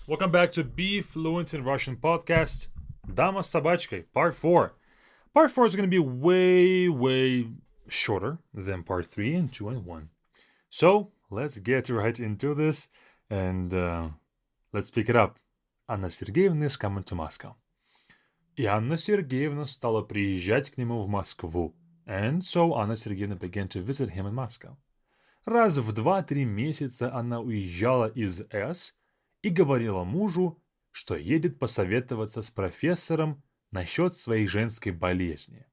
Welcome back to Be Fluent in Russian podcast, Dama с собачкой, part 4. Part 4 is going to be way shorter than part 3 and 2 and 1. So, let's get right into this and let's pick it up. Anna Sergeyevna is coming to Moscow. И Анна Сергеевна стала приезжать к нему в Москву. And so Anna Sergeyevna began to visit him in Moscow. Раз в 2-3 месяца она уезжала из С и говорила мужу, что едет посоветоваться с профессором насчет своей женской болезни.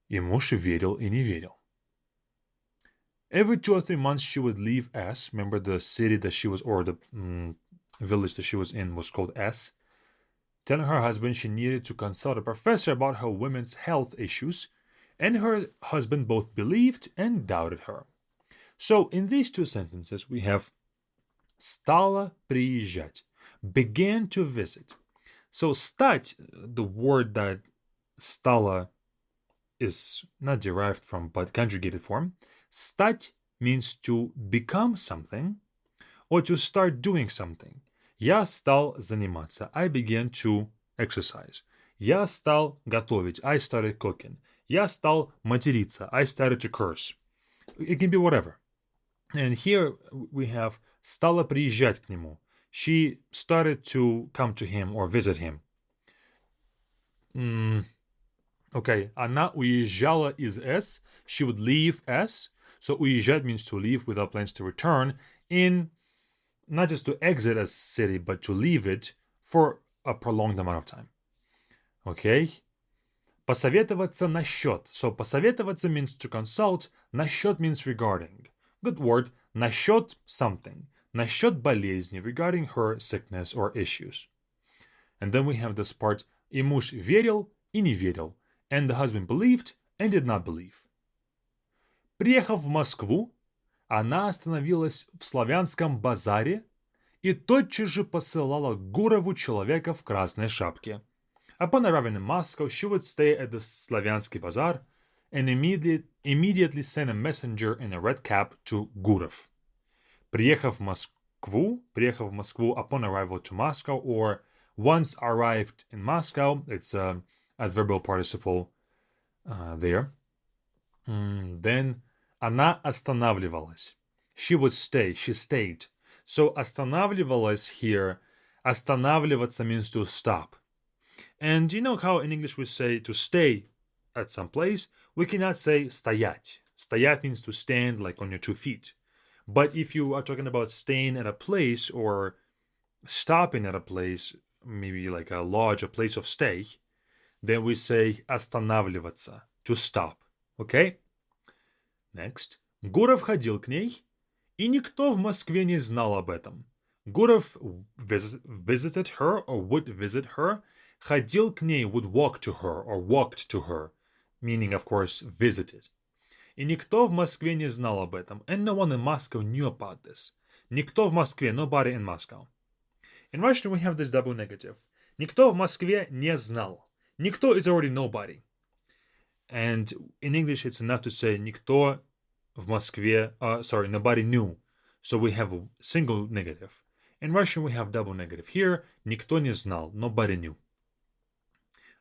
И муж верил и не верил. Every 2 or 3 months she would leave S. Remember the city that she was, or the village that she was in was called S. Telling her husband she needed to consult a professor about her women's health issues, and her husband both believed and doubted her. So in these 2 sentences we have стала приезжать, began to visit. So стать, the word that стала is not derived from but conjugated form. Стать means to become something or to start doing something. Я стал заниматься. I began to exercise. Я стал готовить. I started cooking. Я стал материться. I started to curse. It can be whatever. And here we have стала приезжать к нему. She started to come to him or visit him. Okay, она уезжала из S. She would leave S. So уезжать means to leave without plans to return, in not just to exit a city, but to leave it for a prolonged amount of time. Okay? Посоветоваться насчет. So посоветоваться means to consult. Насчет means regarding. Good word. Насчет something. Насчет болезни, regarding her sickness or issues. And then we have this part. И муж верил и не верил. And the husband believed and did not believe. Приехав в Москву, она остановилась в Славянском базаре и тотчас же посылала Гурову человека в красной шапке. Upon arriving in Moscow, she would stay at the Slavyansky Bazaar and immediately send a messenger in a red cap to Gurov. Приехав в Москву, upon arrival to Moscow, or once arrived in Moscow, it's a adverbial participle there. Then она останавливалась. She would stay, she stayed. So останавливалась here, останавливаться means to stop. And you know how in English we say to stay at some place? We cannot say стоять. Стоять means to stand like on your 2 feet. But if you are talking about staying at a place or stopping at a place, maybe like a lodge, a place of stay, then we say останавливаться, to stop. Okay? Next. Гуров ходил к ней, и никто в Москве не знал об этом. Гуров visited her or would visit her. Ходил к ней would walk to her or walked to her, meaning, of course, visited. И никто в Москве не знал об этом. And no one in Moscow knew about this. Никто в Москве, nobody in Moscow. In Russian we have this double negative. Никто в Москве не знал. Никто is already nobody. And in English it's enough to say никто в Москве, nobody knew. So we have a single negative. In Russian we have double negative. Here, никто не знал, nobody knew.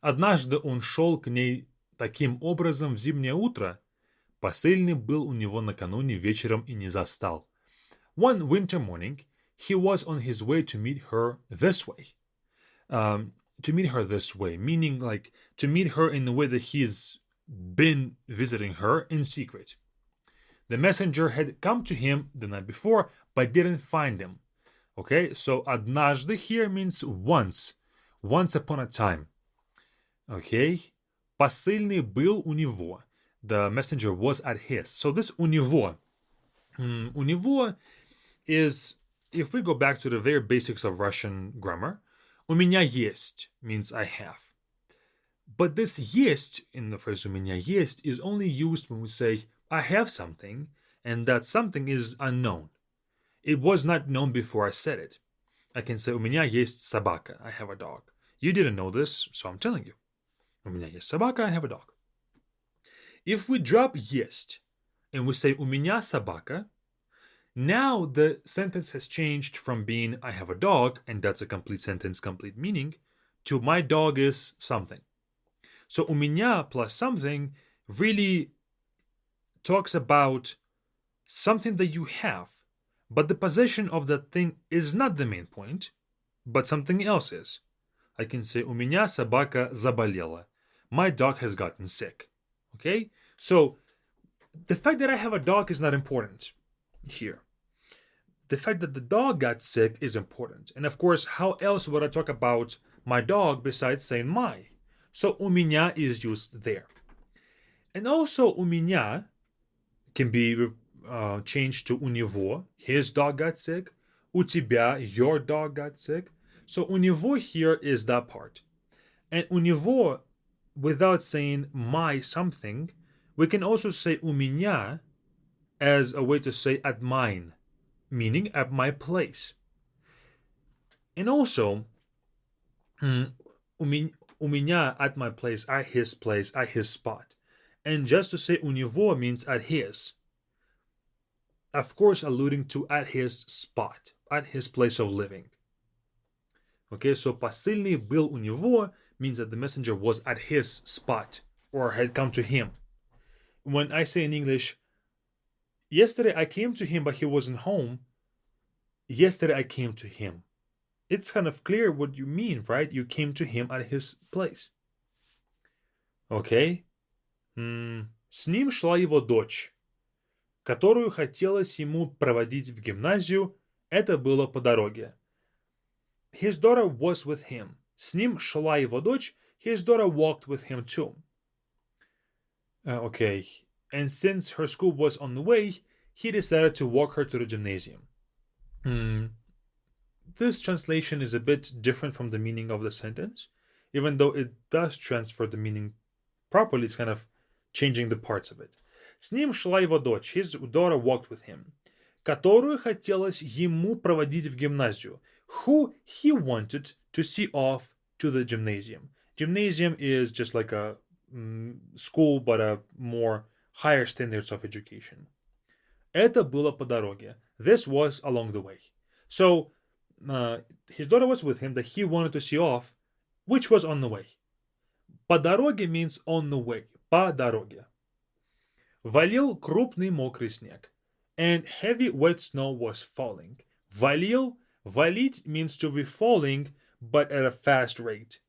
Однажды он шел к ней таким образом в зимнее утро. Посыльный был у него накануне вечером и не застал. One winter morning, he was on his way to meet her this way. To meet her this way, meaning like to meet her in the way that he's been visiting her in secret. The messenger had come to him the night before, but didn't find him. Okay, so однажды here means once upon a time. Okay, посыльный был у него. The messenger was at his. So this у него is, if we go back to the very basics of Russian grammar, у меня есть means I have. But this есть in the phrase у меня есть is only used when we say I have something and that something is unknown. It was not known before I said it. I can say у меня есть собака. I have a dog. You didn't know this, so I'm telling you. У меня есть собака. I have a dog. If we drop есть and we say у меня собака, Now the sentence has changed from being I have a dog, and that's a complete sentence, complete meaning, to my dog is something. So у меня plus something really talks about something that you have, but the possession of that thing is not the main point, but something else is. I can say у меня собака заболела. My dog has gotten sick. Okay? So the fact that I have a dog is not important here. The fact that the dog got sick is important. And of course, how else would I talk about my dog besides saying my? So у меня is used there. And also у меня can be changed to у него. His dog got sick. У тебя, your dog got sick. So у него here is that part. And у него, without saying my something, we can also say у меня as a way to say at mine, meaning at my place. And also, у меня at my place, at his spot. And just to say у него means at his. Of course, alluding to at his spot, at his place of living. Okay, so посыльный был у него means that the messenger was at his spot or had come to him. When I say in English, yesterday I came to him but he wasn't home, yesterday I came to him. It's kind of clear what you mean, right? You came to him at his place. Okay? С ним шла его дочь, которую хотелось ему проводить в гимназию. Это было по дороге. His daughter was with him. С ним шла его дочь. His daughter walked with him too. Okay. And since her school was on the way, he decided to walk her to the gymnasium. This translation is a bit different from the meaning of the sentence. Even though it does transfer the meaning properly, it's kind of changing the parts of it. С ним шла его дочь. His daughter walked with him. Которую хотелось ему проводить в гимназию. Who he wanted to see off to the gymnasium. Gymnasium is just like a school, but a more higher standards of education. Это было по дороге. This was along the way. So, his daughter was with him that he wanted to see off, which was on the way. По дороге means on the way. По дороге. Валил крупный мокрый снег. And heavy wet snow was falling. Валил, валить means to be falling, but at a fast rate.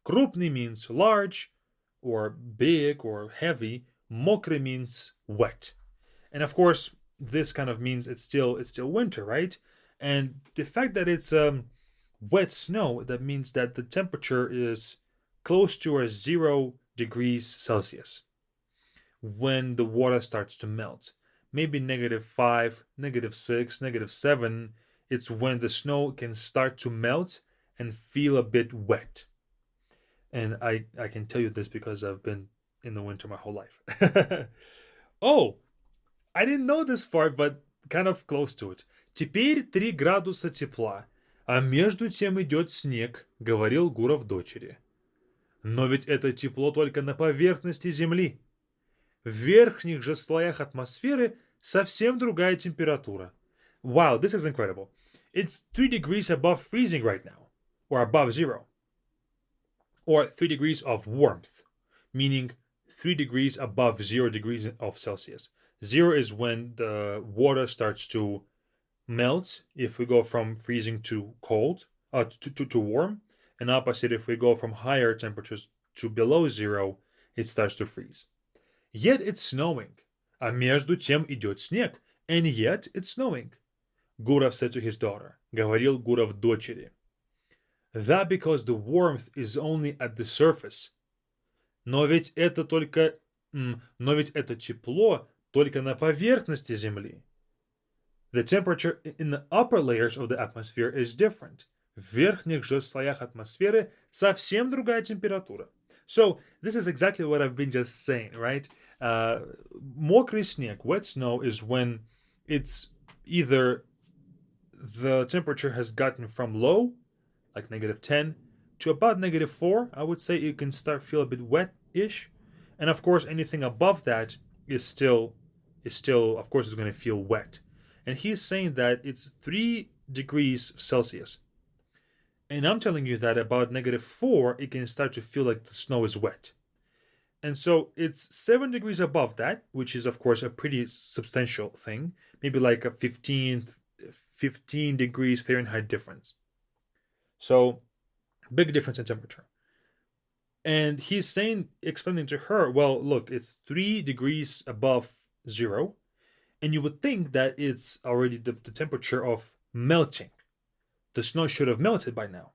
Крупный means large, or big, or heavy. Мокрый means wet. And of course, this kind of means it's still winter, right? And the fact that it's wet snow, that means that the temperature is close to a 0 degrees Celsius when the water starts to melt. Maybe -5, -6, -7. It's when the snow can start to melt and feel a bit wet. And I can tell you this because I've been in the winter my whole life. Oh, I didn't know this part, but kind of close to it. Теперь 3 градуса тепла, а между тем идет снег, говорил Гуров дочери. Но ведь это тепло только на поверхности земли. В верхних же слоях атмосферы совсем другая температура. Wow, this is incredible. It's 3 degrees above freezing right now, or above 0. Or 3 degrees of warmth, meaning 3 degrees above 0 degrees of Celsius. 0 is when the water starts to melt if we go from freezing to cold, to warm. And opposite, if we go from higher temperatures to below 0, it starts to freeze. Yet it's snowing. А между тем идет снег. And yet it's snowing. Gurov said to his daughter. Говорил Гуров дочери. That because the warmth is only at the surface. Но ведь это тепло только на поверхности земли. The temperature in the upper layers of the atmosphere is different. В верхних же слоях атмосферы совсем другая температура. So, this is exactly what I've been just saying, right? Мокрый снег, wet snow, is when it's either the temperature has gotten from low, like -10, to about -4. I would say you can start feel a bit wet-ish. And of course, anything above that is still, of course, is going to feel wet. And he's saying that it's 3 degrees Celsius. And I'm telling you that about -4, it can start to feel like the snow is wet. And so it's 7 degrees above that, which is, of course, a pretty substantial thing. Maybe like a 15 degrees Fahrenheit difference. So, big difference in temperature. And he's saying, explaining to her, well, look, it's 3 degrees above zero. And you would think that it's already the temperature of melting. The snow should have melted by now.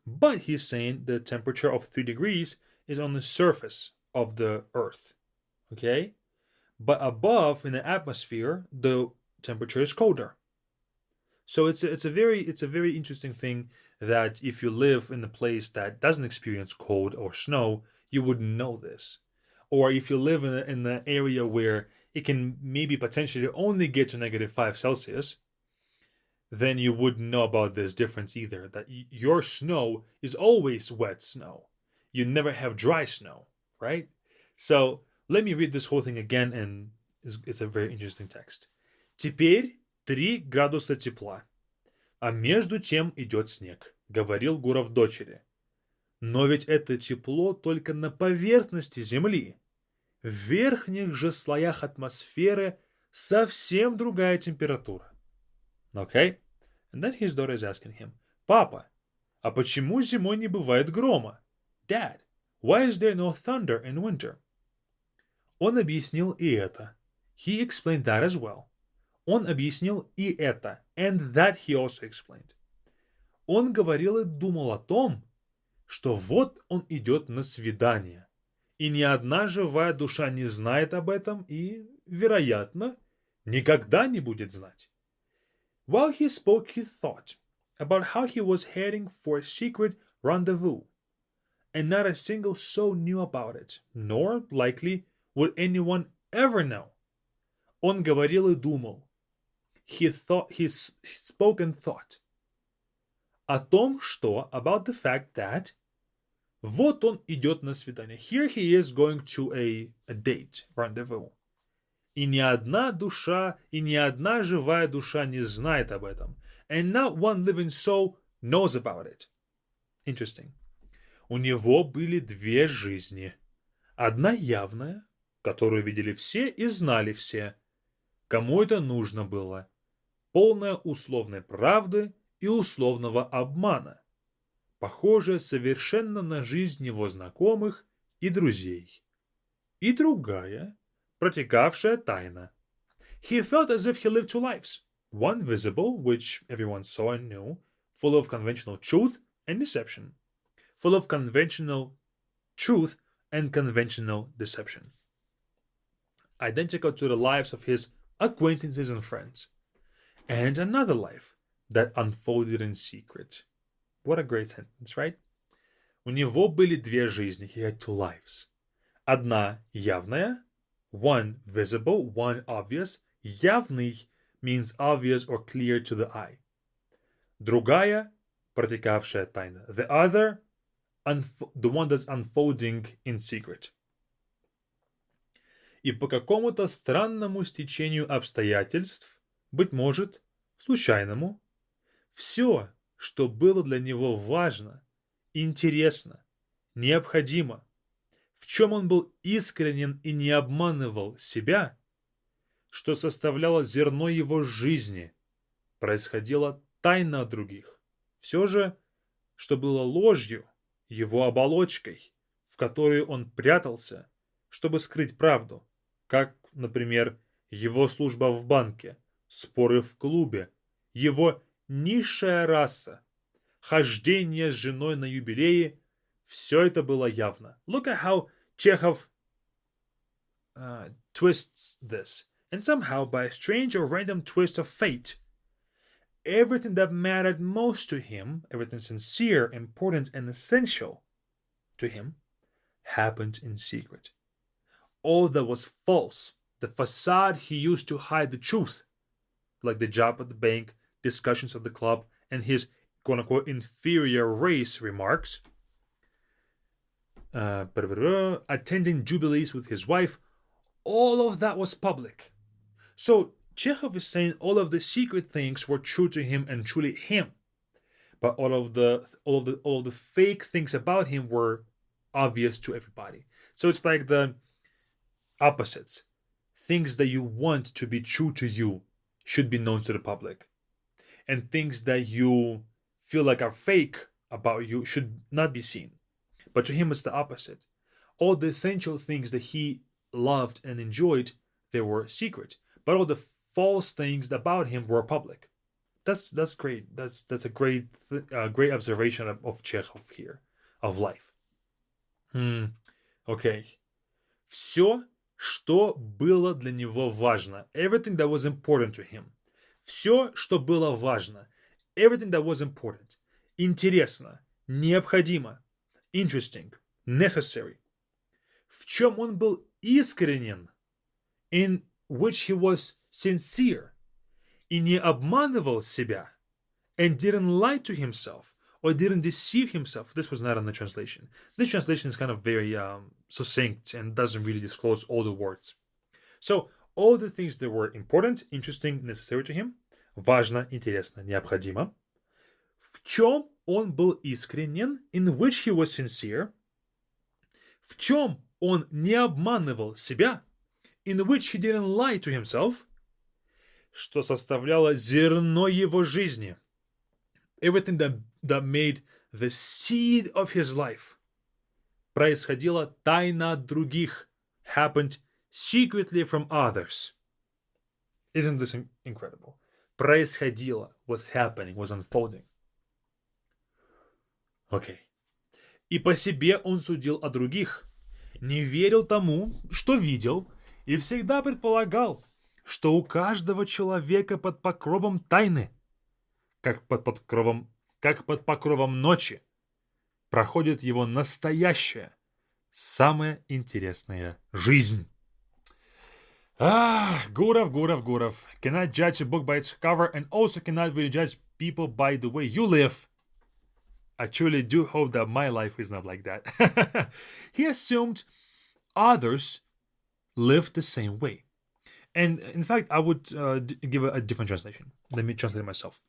But he's saying the temperature of 3 degrees is on the surface of the earth. Okay? But above in the atmosphere, the temperature is colder. So it's a very interesting thing that if you live in a place that doesn't experience cold or snow, you wouldn't know this. Or if you live in an area where it can maybe potentially only get to -5 Celsius, then you wouldn't know about this difference either. That your snow is always wet snow. You never have dry snow, right? So let me read this whole thing again, and it's a very interesting text. Теперь 3 градуса тепла, а между тем идет снег, говорил Гуров дочери. Но ведь это тепло только на поверхности земли. В верхних же слоях атмосферы совсем другая температура. Okay? And then his daughter is asking him, Papa, а почему зимой не бывает грома? Dad, why is there no thunder in winter? Он объяснил и это. He explained that as well. Он объяснил и это. And that he also explained. Он говорил и думал о том, что вот он идет на свидание. И ни одна живая душа не знает об этом и, вероятно, никогда не будет знать. While he spoke, he thought about how he was heading for a secret rendezvous, and not a single soul knew about it, nor, likely, would anyone ever know. Он говорил и думал. He spoke and thought. О том, что, about the fact that, вот он идет на свидание. Here he is going to a date, rendezvous. И ни одна душа, и ни одна живая душа не знает об этом. And not one living soul knows about it. Interesting. У него были 2 жизни. Одна явная, которую видели все и знали все. Кому это нужно было. Полная условной правды и условного обмана. Похожая совершенно на жизнь его знакомых и друзей. И другая, протекавшая тайна. He felt as if he lived 2 lives. One visible, which everyone saw and knew, full of conventional truth and deception. Full of conventional truth and conventional deception. Identical to the lives of his acquaintances and friends. And another life that unfolded in secret. What a great sentence, right? У него были 2 жизни. He had 2 lives. Одна явная, one visible, one obvious. Явный means obvious or clear to the eye. Другая, протекавшая тайна. The other, the one that's unfolding in secret. И по какому-то странному стечению обстоятельств, быть может, случайному, все, что было для него важно, интересно, необходимо, в чем он был искренен и не обманывал себя, что составляло зерно его жизни, происходило тайно от других. Все же, что было ложью, его оболочкой, в которую он прятался, чтобы скрыть правду, как, например, его служба в банке, споры в клубе, его низшая раса, хождение с женой на юбилее, все это было явно. Look at how Chekhov twists this. And somehow, by a strange or random twist of fate, everything that mattered most to him, everything sincere, important, and essential to him, happened in secret. All that was false, the facade he used to hide the truth, like the job at the bank, discussions at the club, and his quote-unquote inferior race remarks, attending jubilees with his wife, all of that was public. So Chekhov is saying all of the secret things were true to him and truly him, but all of the fake things about him were obvious to everybody. So it's like the opposites. Things that you want to be true to you should be known to the public, and things that you feel like are fake about you should not be seen. But to him, it's the opposite. All the essential things that he loved and enjoyed, they were secret, but all the false things about him were public. That's great. That's a great observation of Chekhov here, of life. Okay. Все, что было для него важно. Everything that was important to him. Все, что было важно. Everything that was important. Интересно. Необходимо. Interesting. Necessary. В чем он был искренен. In which he was sincere. И не обманывал себя. And didn't lie to himself. Or didn't deceive himself. This was not in the translation. This translation is kind of very succinct and doesn't really disclose all the words. So, all the things that were important, interesting, necessary to him, важно, интересно, необходимо. В чем он был искренен, in which he was sincere. В чем он не обманывал себя, in which he didn't lie to himself, что составляло зерно его жизни. Everything that made the seed of his life. Происходило тайно от других. Happened secretly from others. Isn't this incredible? Происходило, was happening, was unfolding. Okay. И по себе он судил о других. Не верил тому, что видел, и всегда предполагал, что у каждого человека под покровом тайны, как под покровом ночи, проходит его настоящая, самая интересная жизнь. Gurov. Cannot judge a book by its cover and also cannot really judge people by the way you live. I truly do hope that my life is not like that. He assumed others lived the same way. And in fact, I would give a different translation. Let me translate it myself.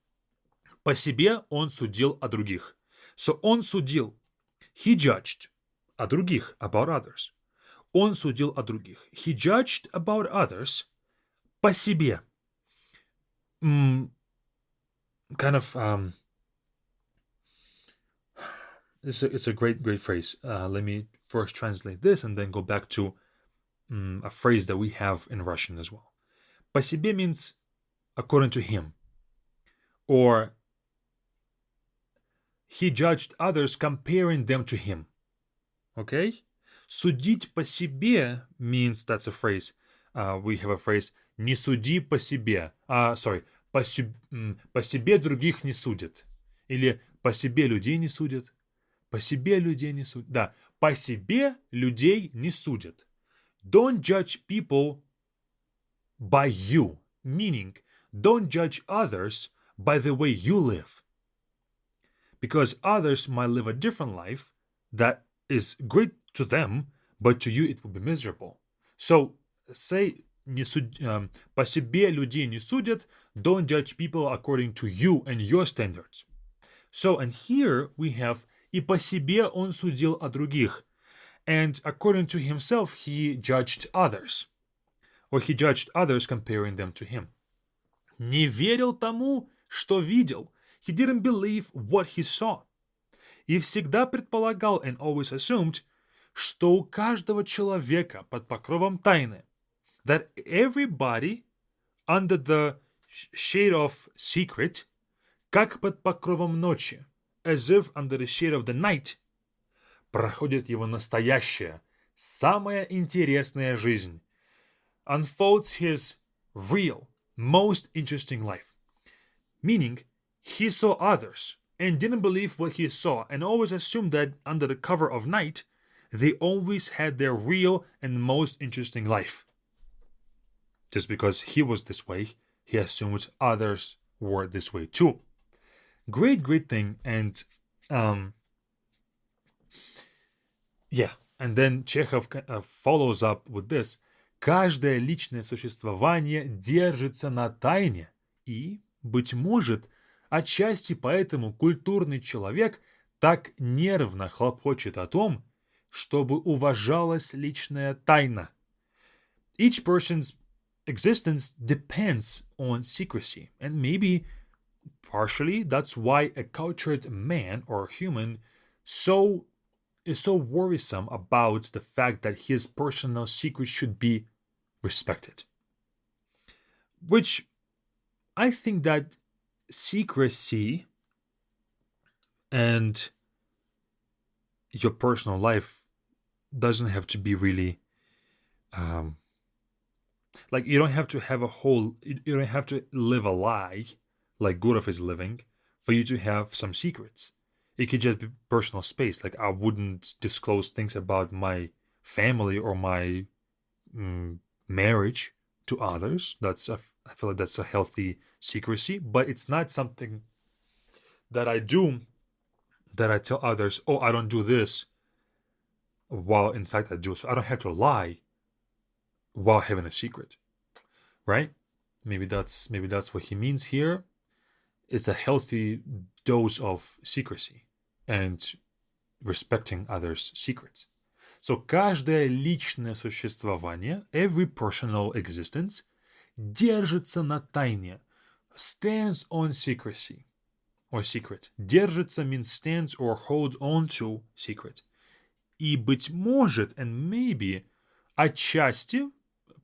По себе он судил о других. So он судил. He judged о других, about others. Он судил о других. He judged about others по себе. It's a great phrase. Let me first translate this and then go back to a phrase that we have in Russian as well. По себе means according to him. Or he judged others comparing them to him. Okay? Судить по себе means, that's a phrase. We have a phrase не суди по себе. По себе других не судят. Или по себе людей не судят. По себе людей не судят. Да, по себе людей не судят. Don't judge people by you. Meaning, don't judge others by the way you live. Because others might live a different life that is great to them, but to you it will be miserable. So, say, по себе людей не судят, don't judge people according to you and your standards. So, and here we have, и по себе он судил о других. And according to himself, he judged others. Or he judged others comparing them to him. Не верил тому, что видел. He didn't believe what he saw. И всегда предполагал and always assumed, что у каждого человека под покровом тайны, that everybody under the shade of secret, как под покровом ночи, as if under the shade of the night, проходит его настоящая, самая интересная жизнь, unfolds his real, most interesting life. Meaning, he saw others and didn't believe what he saw and always assumed that under the cover of night, they always had their real and most interesting life. Just because he was this way, he assumed others were this way too. Great thing. And and then Chekhov follows up with this. каждое личное существование держится на тайне, и, быть может, отчасти поэтому культурный человек так нервно хлопочет о том, чтобы уважалась личная тайна. Each person's existence depends on secrecy, and maybe partially that's why a cultured man or human is so worrisome about the fact that his personal secret should be respected. Which I think that secrecy and your personal life doesn't have to be really like you don't have to have you don't have to live a lie like Gurov is living for you to have some secrets. It could just be personal space. Like I wouldn't disclose things about my family or my marriage to others. I feel like that's a healthy secrecy, but it's not something that I do that I tell others, oh, I don't do this, while in fact I do. So I don't have to lie while having a secret, right? Maybe that's what he means here. It's a healthy dose of secrecy and respecting others' secrets. So каждое личное существование, every personal existence, держится на тайне, stands on secrecy or secret. Держится means stands or holds on to secret. И быть может, and maybe, отчасти,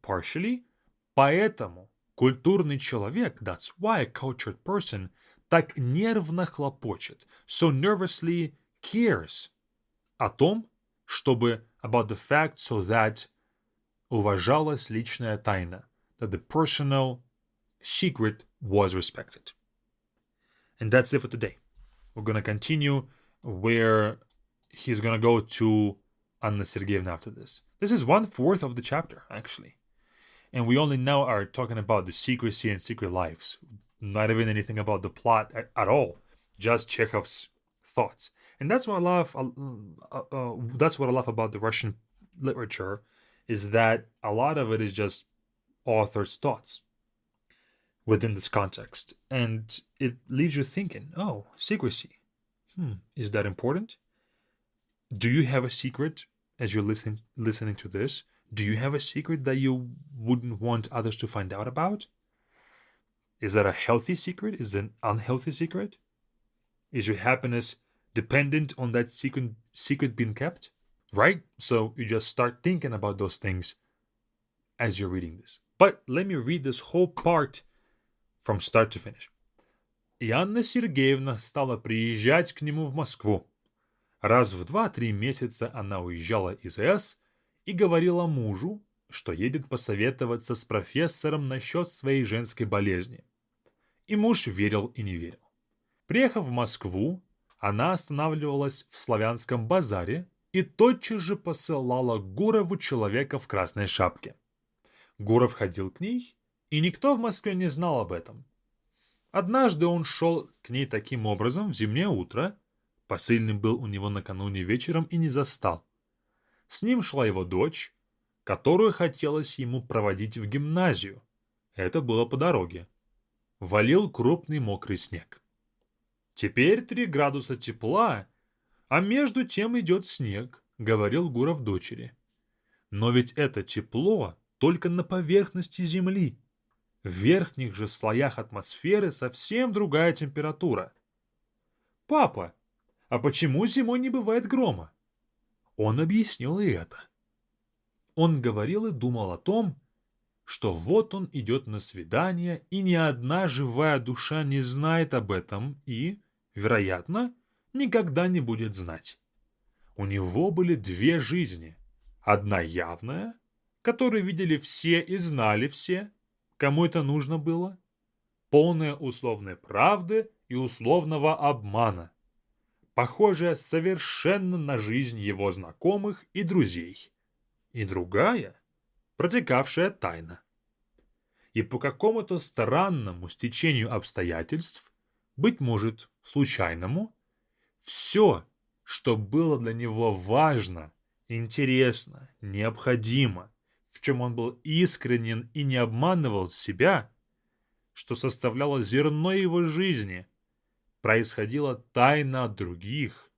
partially, поэтому культурный человек, that's why a cultured person, так нервно хлопочет, so nervously cares о том, чтобы, about the fact so that уважалась личная тайна, that the personal secret was respected. And that's it for today. We're going to continue where he's going to go to Anna Sergeyevna after this. This is 1/4 of the chapter, actually. And we only now are talking about the secrecy and secret lives. Not even anything about the plot at all. Just Chekhov's thoughts. And that's what I love. That's what I love about the Russian literature, is that a lot of it is just author's thoughts within this context, and it leaves you thinking, oh, secrecy. Is that important? Do you have a secret as you're listening to this? Do you have a secret that you wouldn't want others to find out about? Is that a healthy secret? Is it an unhealthy secret? Is your happiness dependent on that secret being kept? Right? So you just start thinking about those things as you're reading this. But let me read this whole part from start to finish. И Анна Сергеевна стала приезжать к нему в Москву. Раз в 2-3 месяца она уезжала из С и говорила мужу, что едет посоветоваться с профессором насчет своей женской болезни. И муж верил и не верил. Приехав в Москву, она останавливалась в Славянском базаре и тотчас же посылала Гурову человека в красной шапке. Гуров ходил к ней, и никто в Москве не знал об этом. Однажды он шел к ней таким образом в зимнее утро, посыльный был у него накануне вечером и не застал. С ним шла его дочь, которую хотелось ему проводить в гимназию. Это было по дороге. Валил крупный мокрый снег. Теперь 3 градуса тепла, а между тем идет снег, говорил Гуров дочери. Но ведь это тепло только на поверхности земли. В верхних же слоях атмосферы совсем другая температура. Папа, а почему зимой не бывает грома? Он объяснил и это. Он говорил и думал о том, что вот он идет на свидание, и ни одна живая душа не знает об этом и, вероятно, никогда не будет знать. У него были 2 жизни. Одна явная, которую видели все и знали все, кому это нужно было, полная условной правды и условного обмана, похожая совершенно на жизнь его знакомых и друзей, и другая, протекавшая тайно. И по какому-то странному стечению обстоятельств, быть может, случайному, все, что было для него важно, интересно, необходимо, в чем он был искренен и не обманывал себя, что составляло зерно его жизни, происходила тайна от других.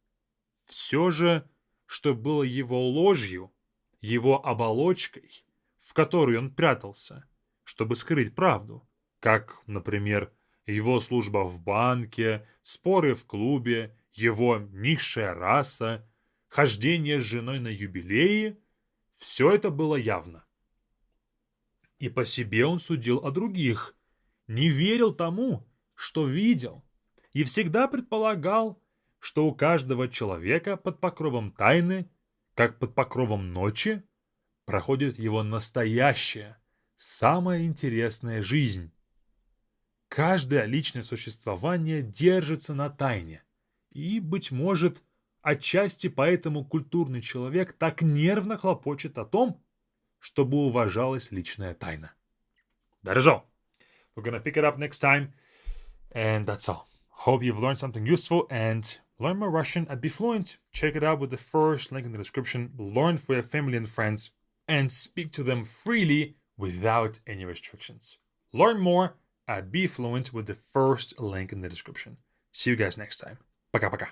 Все же, что было его ложью, его оболочкой, в которой он прятался, чтобы скрыть правду, как, например, его служба в банке, споры в клубе, его низшая раса, хождение с женой на юбилеи, все это было явно. И по себе он судил о других, не верил тому, что видел, и всегда предполагал, что у каждого человека под покровом тайны, как под покровом ночи, проходит его настоящая, самая интересная жизнь. Каждое личное существование держится на тайне, и, быть может, отчасти поэтому культурный человек так нервно хлопочет о том, чтобы уважалась личная тайна. That is all. We're gonna pick it up next time, and that's all. Hope you've learned something useful and learn more Russian and be fluent. Check it out with the first link in the description. Learn for your family and friends and speak to them freely without any restrictions. Learn more at Be Fluent with the first link in the description. See you guys next time. Пока-пока.